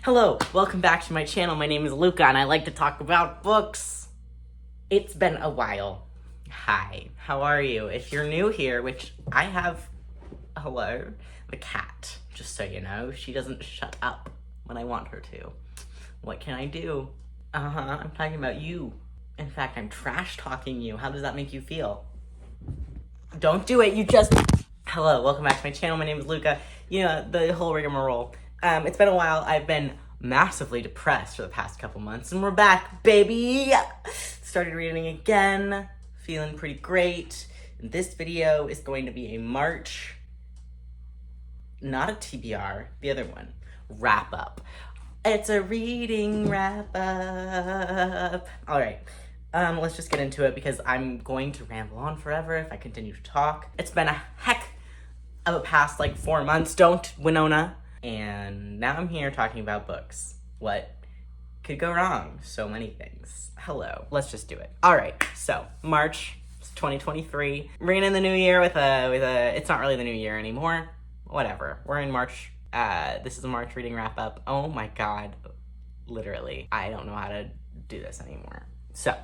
Hello, welcome back to my channel. My name is Luca and I like to talk about books. It's been a while. Hi, how are you? If you're new here, which I have, hello, the cat, just so you know, she doesn't shut up when I want her to. What can I do? I'm talking about you. In fact, I'm trash talking you. How does that make you feel? Don't do it, you just... Hello, welcome back to my channel. My name is Luca. You know, the whole rigmarole. It's been a while. I've been massively depressed for the past couple months, and we're back, baby! Started reading again, feeling pretty great. And this video is going to be a March, not a TBR, the other one, wrap up. It's a reading wrap up. All right. Let's just get into it because I'm going to ramble on forever if I continue to talk. It's been a heck of a past 4 months, don't, Winona? And now I'm here talking about books. What could go wrong? So many things. Hello, let's just do it. All right, so March 2023. Ringing in the new year with a, it's not really the new year anymore. Whatever, we're in March. This is a March reading wrap up. Oh my God, literally, I don't know how to do this anymore. So,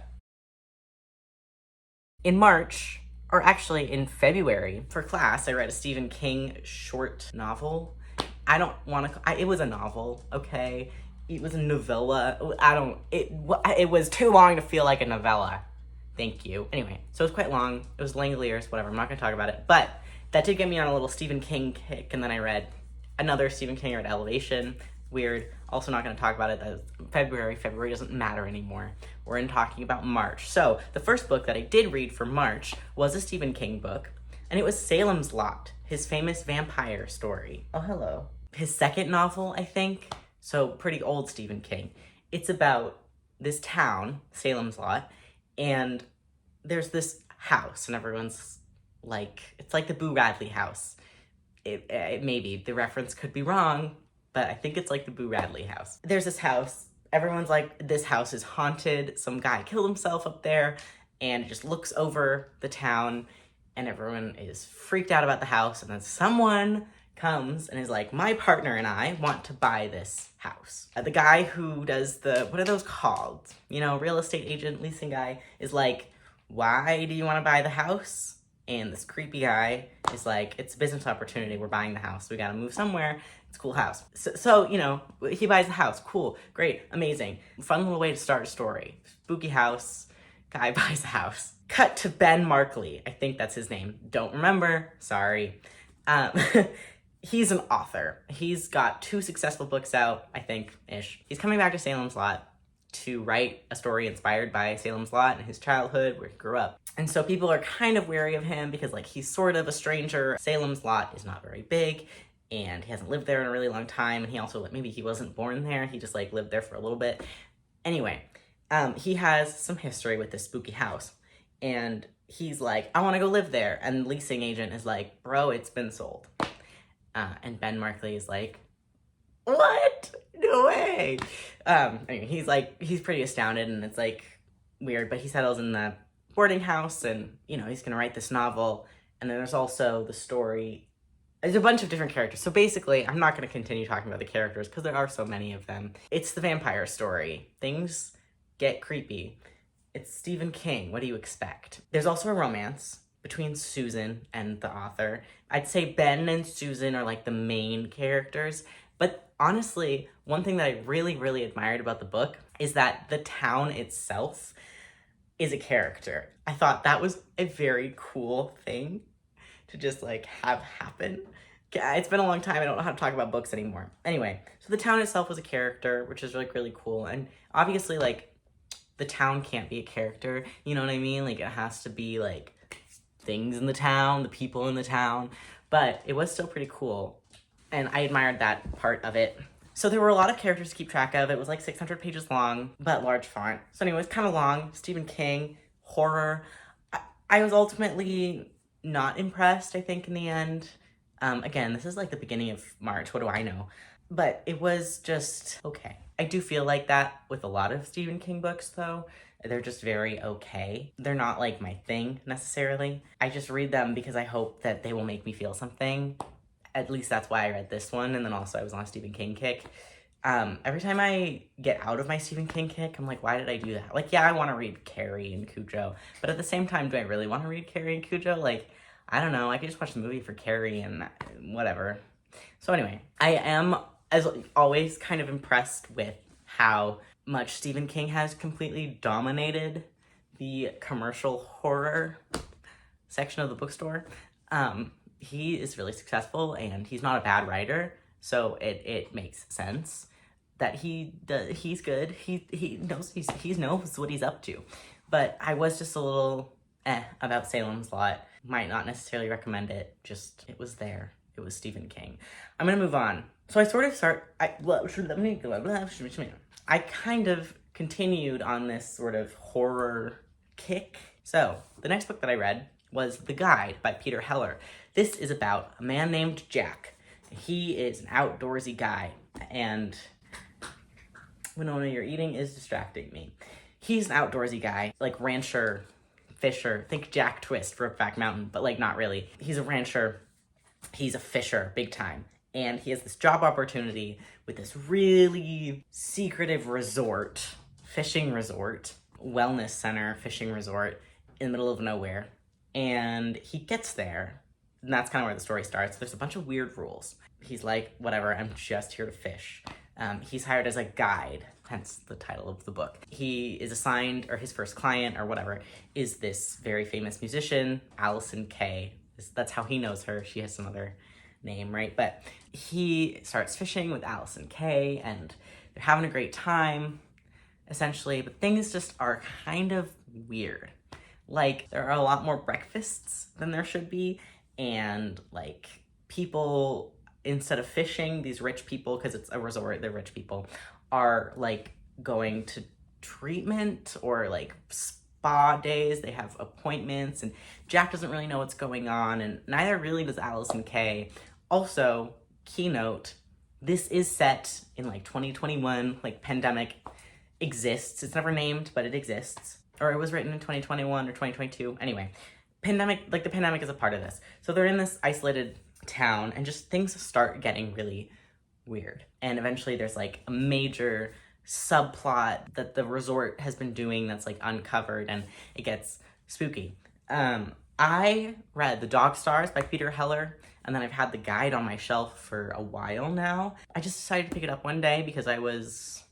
in March, or actually in February, for class, I read a Stephen King short novel. I don't want to, it was a novel, okay? It was a novella. It was too long to feel like a novella. Thank you. Anyway, so it was quite long. It was Langoliers, whatever, I'm not gonna talk about it. But that did get me on a little Stephen King kick, and then I read another Stephen King. I read Elevation. Weird. Also not gonna talk about it. That's February. February doesn't matter anymore. We're in talking about March. So the first book that I did read for March was a Stephen King book, and it was Salem's Lot, his famous vampire story. Oh, hello. His second novel, I think, so pretty old Stephen King. It's about this town, Salem's Lot, and there's this house, and everyone's like, it's like the Boo Radley house. Maybe, the reference could be wrong, but I think it's like the Boo Radley house. There's this house, everyone's like, this house is haunted, some guy killed himself up there, and it just looks over the town, and everyone is freaked out about the house, and then someone comes and is like, my partner and I want to buy this house. The guy who does what are those called? You know, real estate agent, leasing guy is like, why do you want to buy the house? And this creepy guy is like, it's a business opportunity. We're buying the house. We got to move somewhere. It's a cool house. So, you know, he buys the house. Cool, great, amazing. Fun little way to start a story. Spooky house, guy buys a house. Cut to Ben Markley. I think that's his name. Don't remember, sorry. He's an author. He's got 2 successful books out, I think-ish. He's coming back to Salem's Lot to write a story inspired by Salem's Lot and his childhood, where he grew up. And so people are kind of wary of him because, he's sort of a stranger. Salem's Lot is not very big, and he hasn't lived there in a really long time, and he also, maybe he wasn't born there, he just, lived there for a little bit. Anyway, he has some history with this spooky house, and he's like, I want to go live there, and the leasing agent is like, bro, it's been sold. And Ben Markley is like, what? No way. Anyway, he's pretty astounded, and it's weird, but he settles in the boarding house, and he's gonna write this novel. And then there's also the story. There's a bunch of different characters. So basically, I'm not gonna continue talking about the characters because there are so many of them. It's the vampire story. Things get creepy. It's Stephen King. What do you expect? There's also a romance between Susan and the author. I'd say Ben and Susan are the main characters, but honestly, one thing that I really, really admired about the book is that the town itself is a character. I thought that was a very cool thing to just have happen. It's been a long time, I don't know how to talk about books anymore. Anyway, so the town itself was a character, which is really cool, and obviously the town can't be a character, you know what I mean? It has to be things in the town, the people in the town, but it was still pretty cool, and I admired that part of it. So there were a lot of characters to keep track of. It was 600 pages long, but large font. So anyway, it's kind of long. Stephen King, horror. I was ultimately not impressed, I think, in the end. Again, this is the beginning of March, what do I know? But it was just okay. I do feel like that with a lot of Stephen King books, though. They're just very okay. They're not my thing, necessarily. I just read them because I hope that they will make me feel something. At least that's why I read this one, and then also I was on a Stephen King kick. Every time I get out of my Stephen King kick, I'm like, why did I do that? Like, yeah, I want to read Carrie and Cujo, but at the same time, do I really want to read Carrie and Cujo? Like, I don't know. I could just watch the movie for Carrie and whatever. So anyway, I am, as always, kind of impressed with how much Stephen King has completely dominated the commercial horror section of the bookstore. He is really successful, and he's not a bad writer, so it makes sense that he's good. He knows what he's up to. But I was just a little about Salem's Lot. Might not necessarily recommend it, just it was there. It was Stephen King. I'm gonna move on. So I kind of continued on this sort of horror kick. So the next book that I read was The Guide by Peter Heller. This is about a man named Jack. He is an outdoorsy guy, and Winona, your eating is distracting me. He's an outdoorsy guy, like rancher, fisher. Think Jack Twist, Brokeback Mountain, but like not really. He's a rancher. He's a fisher, big time. And he has this job opportunity with this really secretive resort, fishing resort, wellness center, fishing resort in the middle of nowhere. And he gets there, and that's kind of where the story starts. There's a bunch of weird rules. He's like, whatever, I'm just here to fish. He's hired as a guide, hence the title of the book. He is assigned, or his first client, or whatever, is this very famous musician, Allison Kay. That's how he knows her. She has some other name, right? But he starts fishing with Allison Kay, and they're having a great time, essentially. But things just are kind of weird. Like, there are a lot more breakfasts than there should be, and like people, instead of fishing, these rich people, because it's a resort, they're rich people, are like going to treatment or like spa days. They have appointments, and Jack doesn't really know what's going on, and neither really does Allison Kay. Also, keynote, this is set in like 2021, like pandemic exists. It's never named, but it exists. Or it was written in 2021 or 2022. Anyway, the pandemic is a part of this. So they're in this isolated town, and just things start getting really weird. And eventually there's like a major subplot that the resort has been doing that's like uncovered, and it gets spooky. I read The Dog Stars by Peter Heller, and then I've had The Guide on my shelf for a while now. I just decided to pick it up one day because I was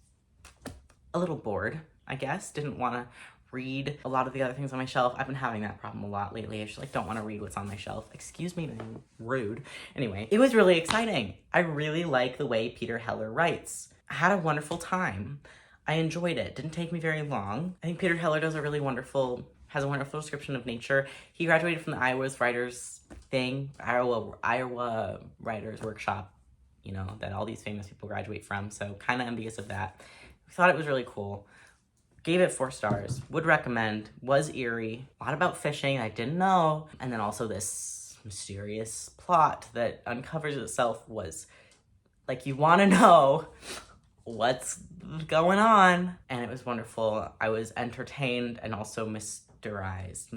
a little bored, I guess. Didn't want to read a lot of the other things on my shelf. I've been having that problem a lot lately. I just like don't want to read what's on my shelf. Excuse me, being rude. Anyway, it was really exciting. I really like the way Peter Heller writes. I had a wonderful time. I enjoyed it. Didn't take me very long. I think Peter Heller has a wonderful description of nature. He graduated from the Iowa Writers Workshop, you know, that all these famous people graduate from. So kind of envious of that. I thought it was really cool. Gave it 4 stars. Would recommend. Was eerie. A lot about fishing I didn't know. And then also this mysterious plot that uncovers itself was like, you want to know what's going on. And it was wonderful. I was entertained and also mysterized.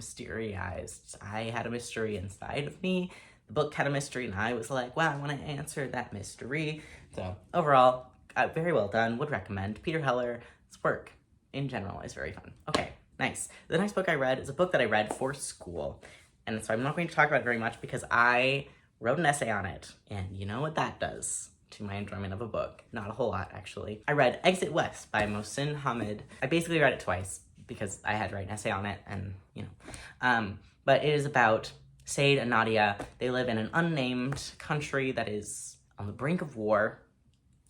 I had a mystery inside of me. The book had a mystery, and I was like, wow, I want to answer that mystery. So overall, very well done. Would recommend. Peter Heller's work in general is very fun. Okay, nice. The next book I read is a book that I read for school. And so I'm not going to talk about it very much because I wrote an essay on it. And you know what that does to my enjoyment of a book. Not a whole lot, actually. I read Exit West by Mohsin Hamid. I basically read it twice because I had to write an essay on it, and you know. But it is about Said and Nadia. They live in an unnamed country that is on the brink of war.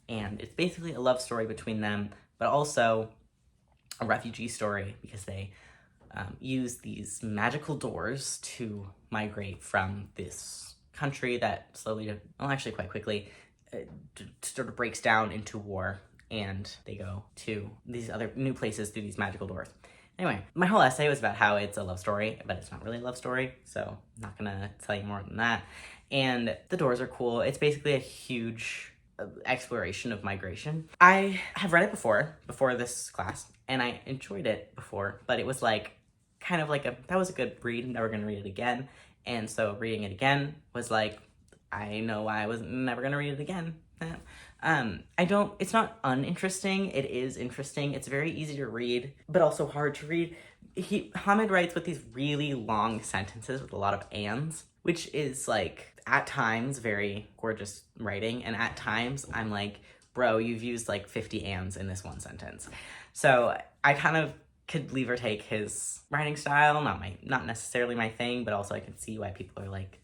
And it's basically a love story between them, but also a refugee story because they use these magical doors to migrate from this country that actually quite quickly, sort of breaks down into war, and they go to these other new places through these magical doors. Anyway, my whole essay was about how it's a love story, but it's not really a love story, so I'm not gonna tell you more than that. And the doors are cool. It's basically a huge exploration of migration. I have read it before this class, and I enjoyed it before, but it was like, kind of like that was a good read, I'm never gonna read it again. And so reading it again was like, I know I was never gonna read it again. It's not uninteresting. It is interesting. It's very easy to read, but also hard to read. Hamid writes with these really long sentences with a lot of ands, which is like, at times, very gorgeous writing, and at times I'm like, bro, you've used like 50 ands in this one sentence. So I kind of could leave or take his writing style, not necessarily my thing, but also I can see why people are like,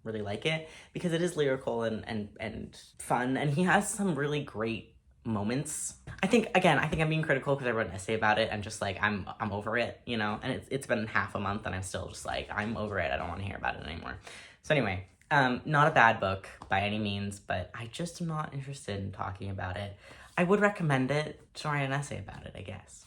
really like it, because it is lyrical and fun, and he has some really great moments. I think I'm being critical because I wrote an essay about it, and just like, I'm over it, you know, and it's been half a month and I'm still just like, I'm over it. I don't want to hear about it anymore. So anyway, not a bad book by any means, but I just am not interested in talking about it. I would recommend it to write an essay about it, I guess.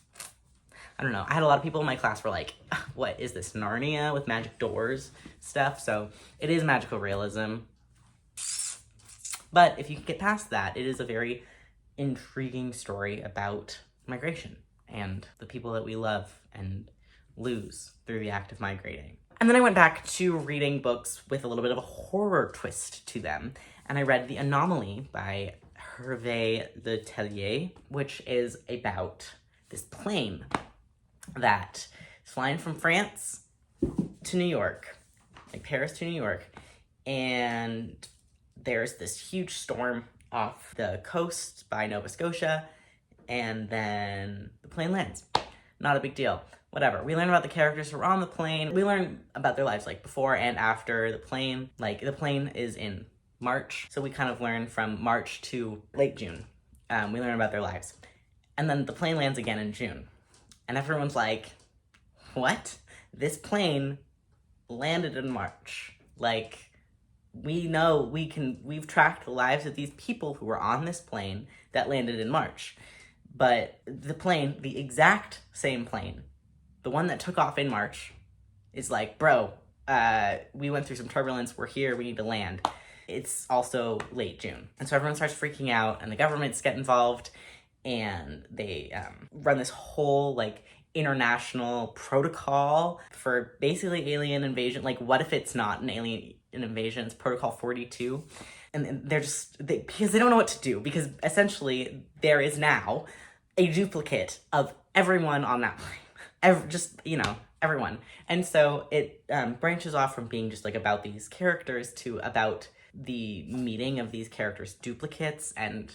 I don't know. I had a lot of people in my class were like, what is this, Narnia with magic doors stuff? So it is magical realism. But if you can get past that, it is a very intriguing story about migration and the people that we love and lose through the act of migrating. And then I went back to reading books with a little bit of a horror twist to them. And I read The Anomaly by Hervé de Tellier, which is about this plane that is flying from France to New York, like Paris to New York, and there's this huge storm off the coast by Nova Scotia, and then the plane lands. Not a big deal. Whatever. We learn about the characters who are on the plane. We learn about their lives, like, before and after the plane. Like, the plane is in March, so we kind of learn from March to late June. We learn about their lives. And then the plane lands again in June. And everyone's like, what? This plane landed in March. Like, we know we've tracked the lives of these people who were on this plane that landed in March. But the exact same plane, the one that took off in March, is like, bro, we went through some turbulence, we're here, we need to land. It's also late June. And so everyone starts freaking out, and the governments get involved, and they run this whole, like, international protocol for basically alien invasion. Like, what if it's not an alien invasion? It's Protocol 42. And they're because they don't know what to do, because essentially there is now a duplicate of everyone on that plane. Everyone. And so it branches off from being just like about these characters to about the meeting of these characters' duplicates and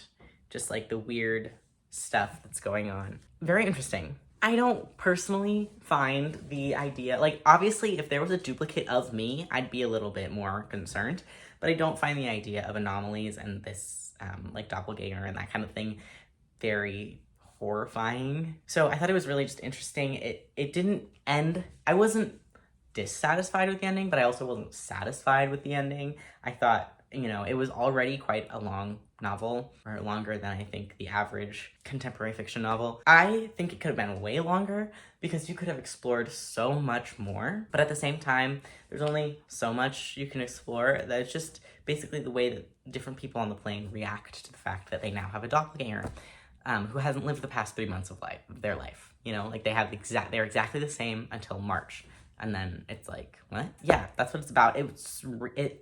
just like the weird stuff that's going on. Very interesting. I don't personally find the idea, like, obviously if there was a duplicate of me, I'd be a little bit more concerned, but I don't find the idea of anomalies and this like doppelganger and that kind of thing very horrifying. So I thought it was really just interesting. It didn't end. I wasn't dissatisfied with the ending, but I also wasn't satisfied with the ending. I thought, it was already quite a long novel, or longer than I think the average contemporary fiction novel. I think it could have been way longer because you could have explored so much more, but at the same time, there's only so much you can explore. That's just basically the way that different people on the plane react to the fact that they now have a doppelganger who hasn't lived the past 3 months of their life. Like they're exactly the same until March. And then it's like, what? Yeah, that's what it's about.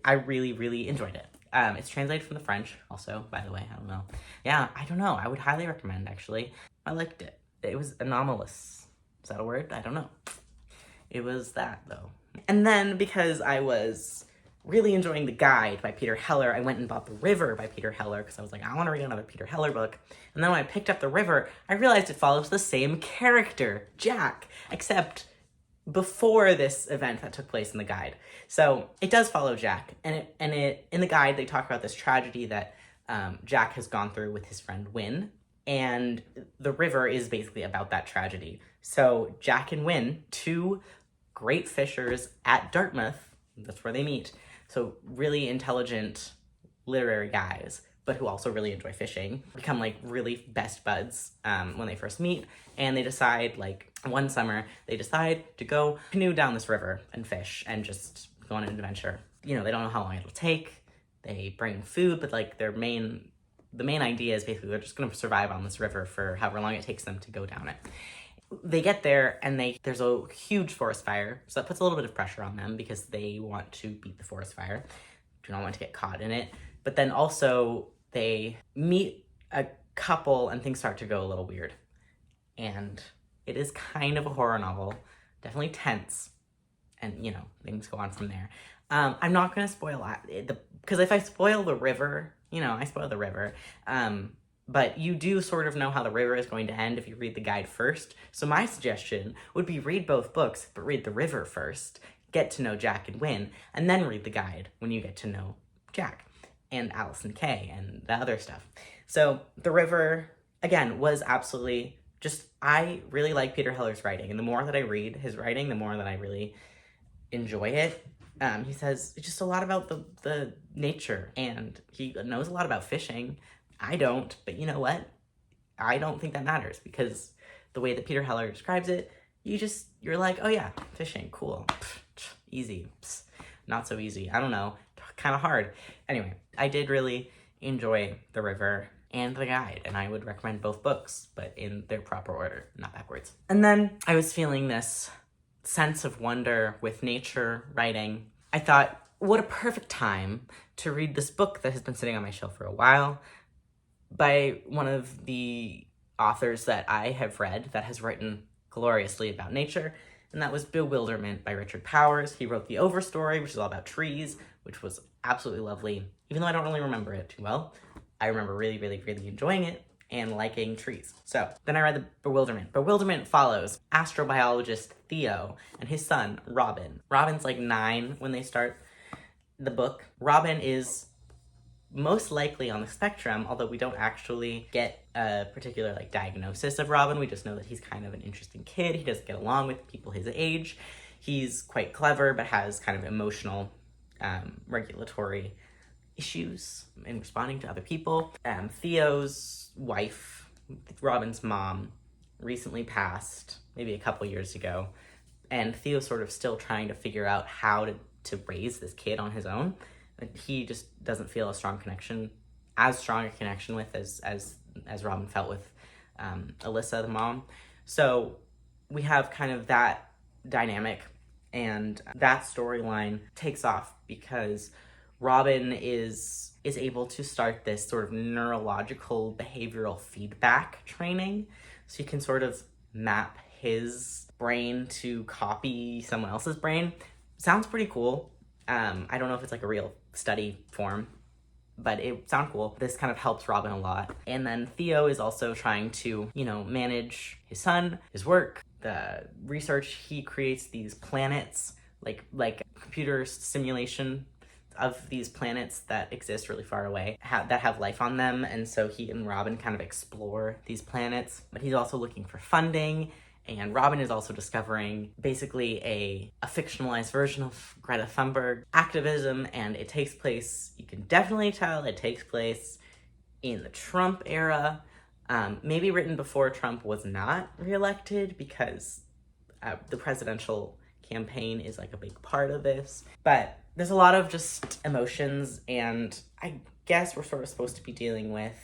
I really, really enjoyed it. It's translated from the French also, by the way. I don't know. Yeah, I don't know. I would highly recommend, actually. I liked it. It was anomalous. Is that a word? I don't know. It was that, though. And then, because I was really enjoying The Guide by Peter Heller, I went and bought The River by Peter Heller, because I was like, I want to read another Peter Heller book. And then when I picked up The River, I realized it follows the same character, Jack, except before this event that took place in The Guide. So it does follow Jack, and in The Guide they talk about this tragedy that Jack has gone through with his friend Wynne, and The River is basically about that tragedy. So Jack and Wynne, two great fishers at Dartmouth, that's where they meet, so really intelligent literary guys, but who also really enjoy fishing, become like really best buds when they first meet. And they decide, like, one summer, they decide to go canoe down this river and fish and just go on an adventure. They don't know how long it'll take. They bring food, but like the main idea is basically they're just gonna survive on this river for however long it takes them to go down it. They get there and there's a huge forest fire, so that puts a little bit of pressure on them because they want to beat the forest fire. Do not want to get caught in it. But then also they meet a couple and things start to go a little weird. And it is kind of a horror novel, definitely tense, and you know, things go on from there. I'm not gonna spoil because if I spoil the river, you know, I spoil the river. But you do sort of know how the river is going to end if you read the guide first. So my suggestion would be read both books, but read the river first, get to know Jack and Wynne, and then read the guide when you get to know Jack and Alice and Kay and the other stuff. So the river, again, was absolutely just, I really like Peter Heller's writing. And the more that I read his writing, the more that I really enjoy it. He says just a lot about the nature, and he knows a lot about fishing. I don't, but you know what? I don't think that matters, because the way that Peter Heller describes it, you're like, oh yeah, fishing, cool, easy, not so easy, I don't know, kind of hard. Anyway, I did really enjoy The River and the guide, and I would recommend both books, but in their proper order, not backwards. And then I was feeling this sense of wonder with nature writing. I thought, what a perfect time to read this book that has been sitting on my shelf for a while, by one of the authors that I have read that has written gloriously about nature, and that was Bewilderment by Richard Powers. He wrote the Overstory, which is all about trees, which was absolutely lovely. Even though I don't really remember it too well, I remember really, really, really enjoying it and liking trees. So then I read the Bewilderment. Bewilderment follows astrobiologist Theo and his son, Robin. Robin's like 9 when they start the book. Robin is most likely on the spectrum, although we don't actually get a particular like diagnosis of Robin. We just know that he's kind of an interesting kid. He doesn't get along with people his age. He's quite clever, but has kind of emotional, regulatory issues in responding to other people. Theo's wife, Robin's mom, recently passed, maybe a couple years ago, and Theo's sort of still trying to figure out how to raise this kid on his own. He just doesn't feel as strong a connection with as Robin felt with Alyssa, the mom. So we have kind of that dynamic, and that storyline takes off because Robin is able to start this sort of neurological behavioral feedback training. So you can sort of map his brain to copy someone else's brain. Sounds pretty cool. I don't know if it's like a real study form, but it sounds cool. This kind of helps Robin a lot. And then Theo is also trying to, you know, manage his son, his work, the research. He creates these planets, like computer simulation of these planets that exist really far away, that have life on them. And so he and Robin kind of explore these planets, but he's also looking for funding. And Robin is also discovering basically a fictionalized version of Greta Thunberg activism, and it takes place, you can definitely tell it takes place in the Trump era, maybe written before Trump was not reelected, because the presidential campaign is like a big part of this. But there's a lot of just emotions, and I guess we're sort of supposed to be dealing with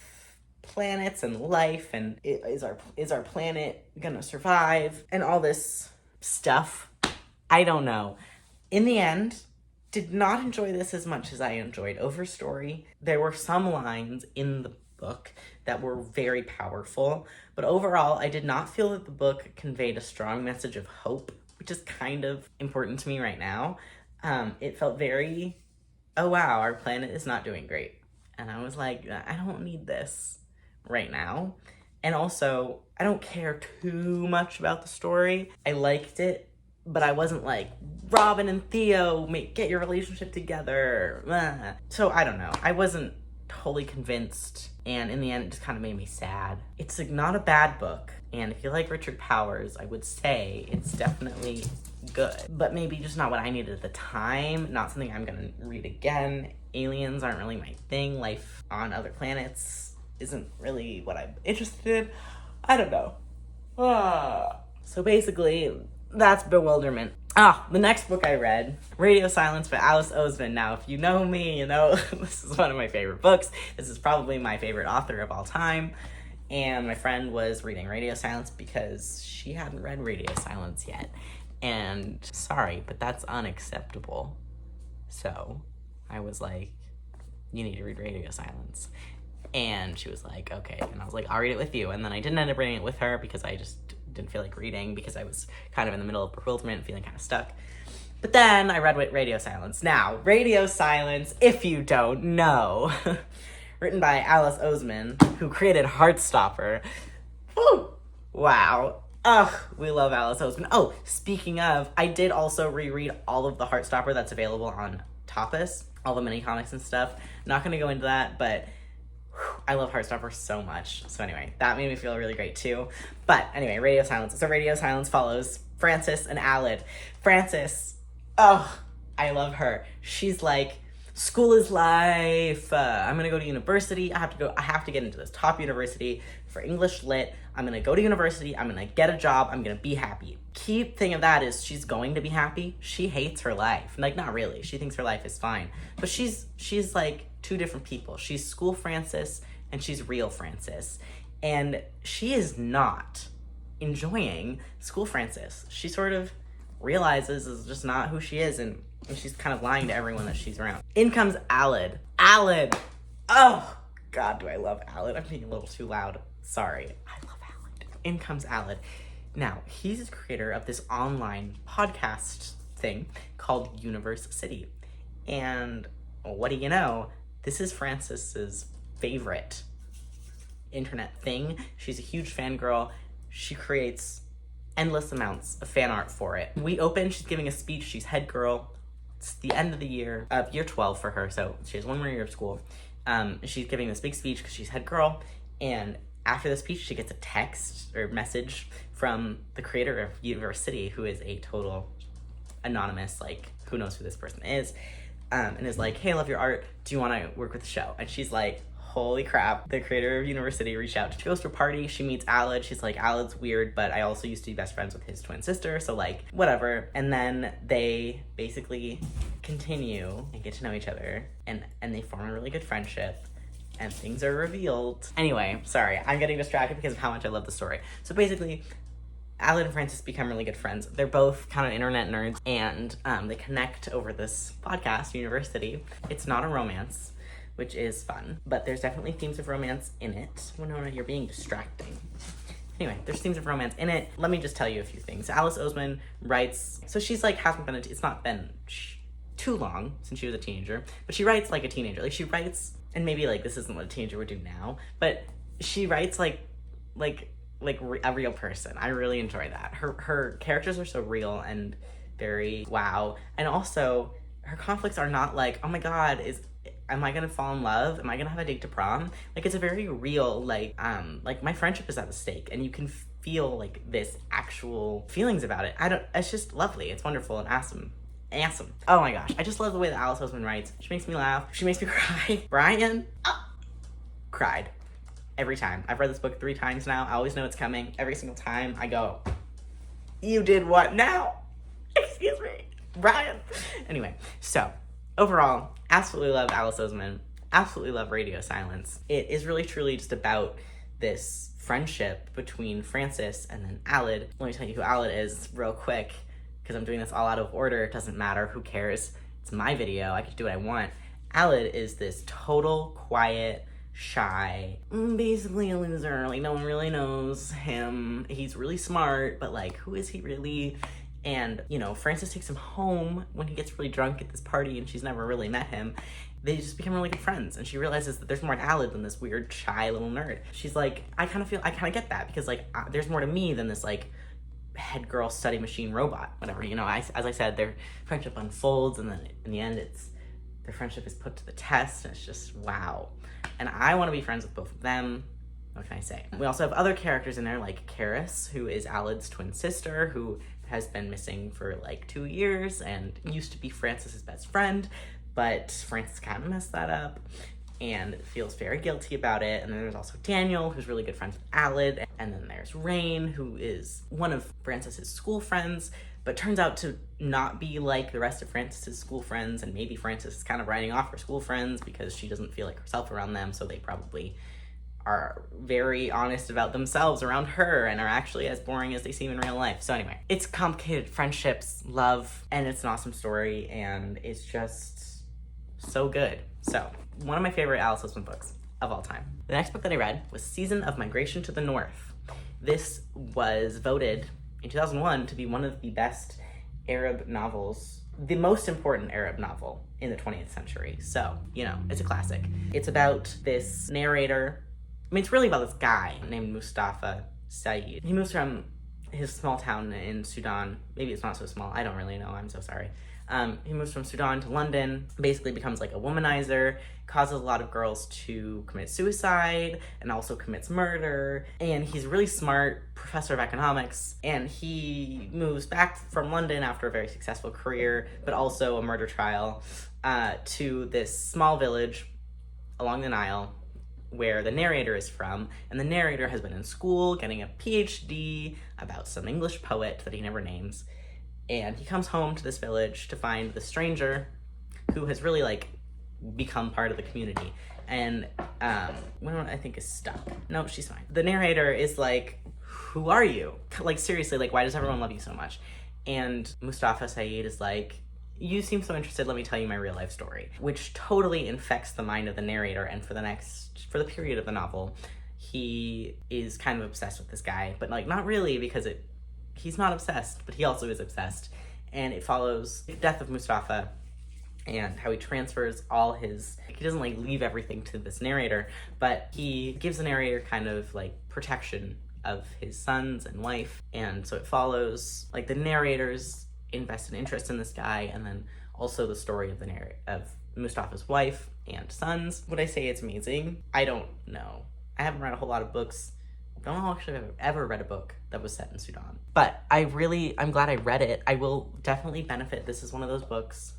planets and life, and is our planet gonna survive, and all this stuff. I don't know. In the end, did not enjoy this as much as I enjoyed Overstory. There were some lines in the book that were very powerful, but overall I did not feel that the book conveyed a strong message of hope, which is kind of important to me right now. It felt very, oh wow, our planet is not doing great, and I was like, I don't need this right now. And also, I don't care too much about the story. I liked it, but I wasn't like, Robin and Theo, get your relationship together. So I don't know. I wasn't totally convinced, and in the end, it just kind of made me sad. It's like not a bad book, and if you like Richard Powers, I would say it's definitely good, but maybe just not what I needed at the time. Not something I'm gonna read again. Aliens aren't really my thing. Life on other planets isn't really what I'm interested in. I don't know. So basically, that's Bewilderment. The next book I read, Radio Silence by Alice Oseman. Now, if you know me, you know this is one of my favorite books. This is probably my favorite author of all time. And my friend was reading Radio Silence because she hadn't read Radio Silence yet. And sorry, but that's unacceptable. So I was like, you need to read Radio Silence. And she was like, okay. And I was like, I'll read it with you. And then I didn't end up reading it with her because I just didn't feel like reading because I was kind of in the middle of bewilderment, feeling kind of stuck. But then I read Radio Silence. Now, Radio Silence, if you don't know, written by Alice Oseman, who created Heartstopper. Woo! Wow. Ugh, we love Alice Oseman. Oh, speaking of, I did also reread all of the Heartstopper that's available on Tapas, all the mini comics and stuff. Not going to go into that, but I love Heartstopper so much. So anyway, that made me feel really great too. But anyway, Radio Silence. So Radio Silence follows Frances and Aled. Frances, oh, I love her. She's like, school is life. I'm gonna go to university. I have to get into this top university for English lit. I'm gonna go to university. I'm gonna get a job. I'm gonna be happy. Key thing of that is she's going to be happy. She hates her life. Like, not really. She thinks her life is fine. But she's like two different people. She's school Frances and she's real Frances. And she is not enjoying school Frances. She sort of realizes is just not who she is, and she's kind of lying to everyone that she's around. In comes Aled. Aled! Oh, God, do I love Aled. I'm being a little too loud. Sorry. I love Aled. In comes Aled. Now, he's the creator of this online podcast thing called Universe City. And what do you know? This is Frances's favorite internet thing. She's a huge fangirl. She creates endless amounts of fan art for it. We open, she's giving a speech, she's head girl. It's the end of the year, year 12 for her, so she has one more year of school. She's giving this big speech because she's head girl, and after the speech, she gets a text or message from the creator of Universe City, who is a total anonymous, like, who knows who this person is, and is like, hey, I love your art, do you want to work with the show? And she's like, holy crap, the creator of Universe City reached out. She goes to a party, she meets Aled, she's like, Aled's weird, but I also used to be best friends with his twin sister, so like, whatever. And then they basically continue and get to know each other, and they form a really good friendship, and things are revealed. Anyway, sorry, I'm getting distracted because of how much I love the story. So basically, Aled and Frances become really good friends. They're both kind of internet nerds, and they connect over this podcast, Universe City. It's not a romance, which is fun, but there's definitely themes of romance in it. Winona, you're being distracting. Anyway, there's themes of romance in it. Let me just tell you a few things. Alice Oseman writes, so she's like, it's not been too long since she was a teenager, but she writes like a teenager. Like, she writes, and maybe like this isn't what a teenager would do now, but she writes like a real person. I really enjoy that. Her characters are so real and very wow. And also, her conflicts are not like, oh my God, am I gonna fall in love? Am I gonna have a date to prom? Like, it's a very real, like my friendship is at the stake, and you can feel like this actual feelings about it. It's just lovely. It's wonderful and awesome. Oh my gosh. I just love the way that Alice Oseman writes. She makes me laugh. She makes me cry. Brian, cried every time. I've read this book 3 times now. I always know it's coming. Every single time I go, you did what now? Excuse me, Brian. Anyway, so overall, absolutely love Alice Oseman. Absolutely love Radio Silence. It is really truly just about this friendship between Frances and then Aled. Let me tell you who Aled is real quick, because I'm doing this all out of order. It doesn't matter. Who cares? It's my video. I can do what I want. Aled is this total, quiet, shy, basically a loser. Like, no one really knows him. He's really smart, but like, who is he really? And, you know, Frances takes him home when he gets really drunk at this party, and she's never really met him. They just become really good friends, and she realizes that there's more to Aled than this weird, shy little nerd. She's like, I kind of get that, because like, there's more to me than this like head girl study machine robot, whatever. You know, as I said, their friendship unfolds, and then in the end, their friendship is put to the test, and it's just wow. And I want to be friends with both of them. What can I say? We also have other characters in there, like Karis, who is Aled's twin sister, who has been missing for like 2 years and used to be Frances's best friend, but Frances kind of messed that up and feels very guilty about it. And then there's also Daniel, who's really good friends with Aled. And then there's Rain, who is one of Frances's school friends, but turns out to not be like the rest of Frances's school friends. And maybe Frances is kind of writing off her school friends because she doesn't feel like herself around them. So they probably are very honest about themselves around her and are actually as boring as they seem in real life. So anyway, it's complicated friendships, love, and it's an awesome story, and it's just so good. So, one of my favorite Alice Oseman books. of all time. The next book that I read was Season of Migration to the North. This was voted in 2001 to be one of the best Arab novels, the most important Arab novel in the 20th century. So, you know, it's a classic. It's about this narrator. I mean, it's really about this guy named Mustafa Saeed. He moves from his small town in Sudan. Maybe it's not so small. I don't really know. I'm so sorry. He moves from Sudan to London, basically becomes like a womanizer, causes a lot of girls to commit suicide, and also commits murder. And he's a really smart professor of economics, and he moves back from London after a very successful career, but also a murder trial, to this small village along the Nile where the narrator is from, and the narrator has been in school getting a PhD about some English poet that he never names, and he comes home to this village to find the stranger who has really like become part of the community, and woman I think is stuck. No, she's fine. The narrator is like, who are you? Like seriously, like why does everyone love you so much? And Mustafa Saeed is like, you seem so interested, let me tell you my real life story, which totally infects the mind of the narrator. And for the period of the novel, he is kind of obsessed with this guy, but like not really, because he's not obsessed, but he also is obsessed. And it follows the death of Mustafa and how he transfers all his, like, he doesn't like leave everything to this narrator, but he gives the narrator kind of like protection of his sons and wife. And so it follows like the narrator's invested interest in this guy, and then also the story of of Mustafa's wife and sons. Would I say it's amazing? I don't know. I haven't read a whole lot of books. I don't know actually if I've ever read a book that was set in Sudan. But I'm glad I read it. I will definitely benefit. This is one of those books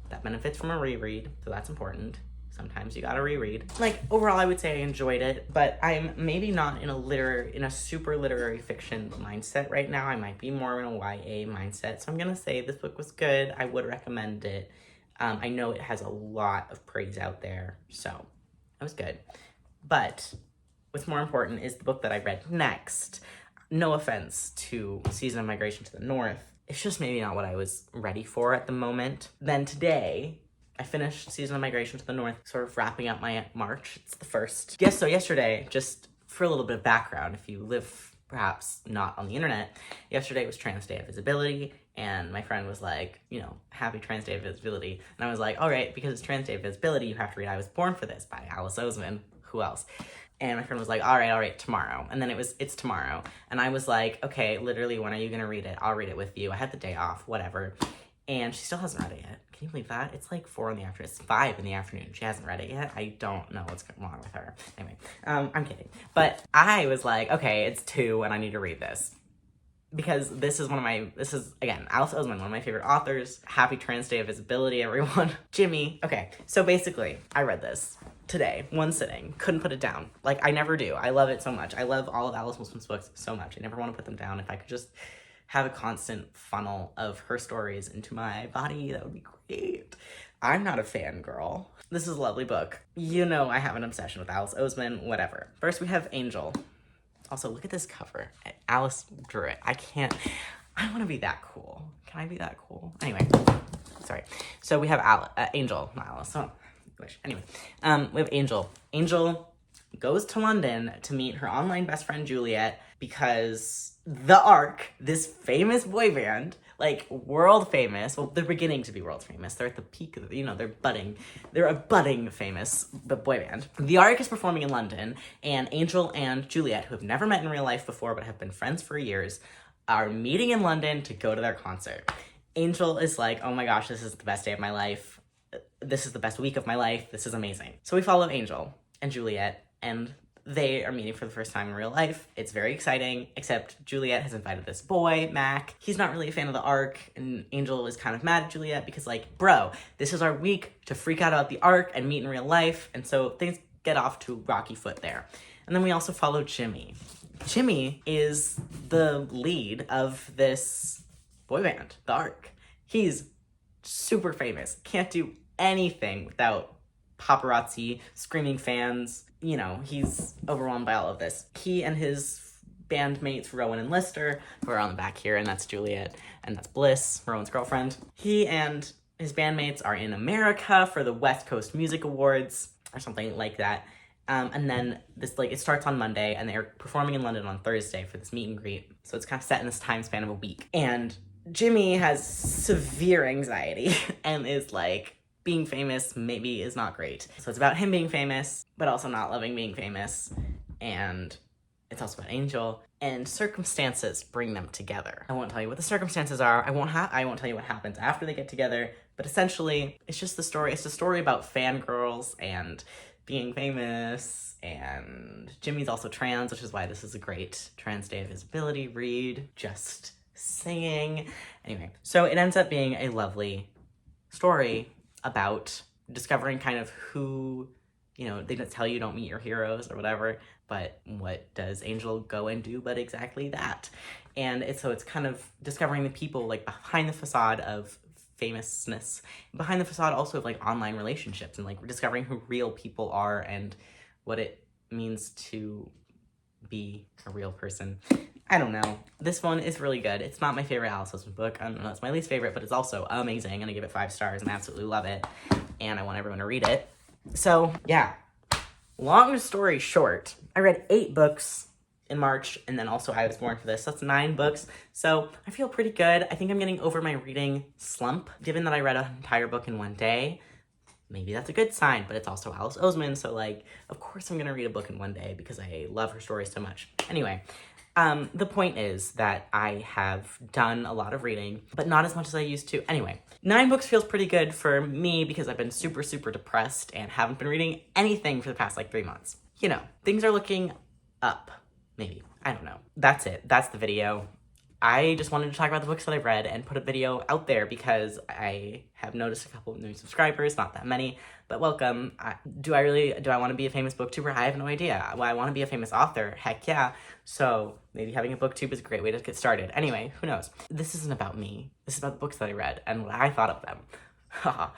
that benefits from a reread, so that's important. Sometimes you gotta reread. Like, overall, I would say I enjoyed it, but I'm maybe not in a super literary fiction mindset right now. I might be more in a YA mindset. So I'm gonna say this book was good. I would recommend it. I know it has a lot of praise out there, so it was good. But what's more important is the book that I read next. No offense to Season of Migration to the North. It's just maybe not what I was ready for at the moment. Then today, I finished Season of Migration to the North, sort of wrapping up my March. It's the first. Yes, so yesterday, just for a little bit of background, if you live perhaps not on the internet, yesterday was Trans Day of Visibility, and my friend was like, you know, happy Trans Day of Visibility. And I was like, all right, because it's Trans Day of Visibility, you have to read I Was Born for This by Alice Oseman. Who else? And my friend was like, all right, tomorrow. And then it's tomorrow. And I was like, okay, literally, when are you gonna read it? I'll read it with you. I had the day off, whatever. And she still hasn't read it yet. Can you believe that? It's like 4 in the afternoon. It's 5 in the afternoon. She hasn't read it yet. I don't know what's wrong with her. Anyway, I'm kidding. But I was like, okay, it's 2 and I need to read this. Because this is, again, Alice Oseman, one of my favorite authors. Happy Trans Day of Visibility, everyone. Jimmy. Okay, so basically, I read this today, one sitting. Couldn't put it down. Like, I never do. I love it so much. I love all of Alice Oseman's books so much. I never want to put them down. If I could just have a constant funnel of her stories into my body, that would be great. I'm not a fangirl. This is a lovely book. You know I have an obsession with Alice Oseman, whatever. First we have Angel. Also, look at this cover. Alice drew it. I want to be that cool. Can I be that cool? Anyway, sorry. So we have Angel, not Alice. Oh, I wish. Anyway, we have Angel. Angel goes to London to meet her online best friend Juliet, because the Ark, this famous boy band, like world famous, well, they're beginning to be world famous. They're at the peak of, they're a budding famous boy band. The Ark is performing in London, and Angel and Juliet, who have never met in real life before but have been friends for years, are meeting in London to go to their concert. Angel is like, oh my gosh, this is the best day of my life. This is the best week of my life. This is amazing. So we follow Angel and Juliet, and they are meeting for the first time in real life. It's very exciting, except Juliet has invited this boy, Mac. He's not really a fan of the Ark, and Angel is kind of mad at Juliet because, like, bro, this is our week to freak out about the Ark and meet in real life, and so things get off to a rocky foot there. And then we also follow Jimmy. Jimmy is the lead of this boy band, the Ark. He's super famous, can't do anything without paparazzi, screaming fans. You know, he's overwhelmed by all of this. He and his bandmates, Rowan and Lister, who are on the back here, and that's Juliet, and that's Bliss, Rowan's girlfriend. He and his bandmates are in America for the West Coast Music Awards, or something like that. And then it starts on Monday, and they're performing in London on Thursday for this meet and greet. So it's kind of set in this time span of a week. And Jimmy has severe anxiety and is like, being famous maybe is not great. So it's about him being famous, but also not loving being famous. And it's also about Angel. And circumstances bring them together. I won't tell you what the circumstances are. I won't tell you what happens after they get together. But essentially, it's just the story. It's a story about fangirls and being famous. And Jimmy's also trans, which is why this is a great Trans Day of Visibility read. Just singing. Anyway, so it ends up being a lovely story about discovering kind of who, they don't tell you don't meet your heroes or whatever, but what does Angel go and do but exactly that? And it's kind of discovering the people like behind the facade of famousness, behind the facade also of like online relationships, and like discovering who real people are and what it means to be a real person. I don't know. This one is really good. It's not my favorite Alice Oseman book. I don't know, it's my least favorite, but it's also amazing. I'm gonna give it 5 stars and I absolutely love it. And I want everyone to read it. So, yeah. Long story short, I read 8 books in March, and then also I was born for this. So that's 9 books. So I feel pretty good. I think I'm getting over my reading slump. Given that I read an entire book in one day, maybe that's a good sign, but it's also Alice Oseman, so like, of course I'm gonna read a book in one day because I love her stories so much. Anyway, the point is that I have done a lot of reading, but not as much as I used to. Anyway, 9 books feels pretty good for me because I've been super, super depressed and haven't been reading anything for the past like 3 months. Things are looking up, maybe. I don't know. That's it. That's the video. I just wanted to talk about the books that I've read and put a video out there because I have noticed a couple of new subscribers, not that many, but welcome. Do I want to be a famous booktuber? I have no idea. Well, I want to be a famous author. Heck yeah. So maybe having a booktube is a great way to get started. Anyway, who knows? This isn't about me. This is about the books that I read and what I thought of them. Haha.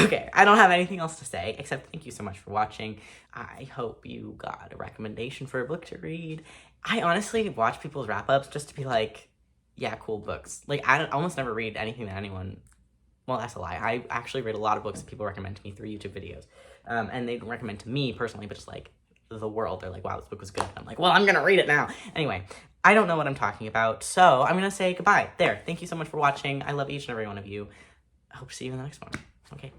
Okay, I don't have anything else to say except thank you so much for watching. I hope you got a recommendation for a book to read. I honestly watch people's wrap-ups just to be like, yeah, cool books. Like, I almost never read anything that anyone... Well, that's a lie. I actually read a lot of books that people recommend to me through YouTube videos. And they don't recommend to me personally, but just like the world. They're like, wow, this book was good. And I'm like, well, I'm gonna read it now. Anyway, I don't know what I'm talking about, so I'm gonna say goodbye. There. Thank you so much for watching. I love each and every one of you. I hope to see you in the next one. Okay.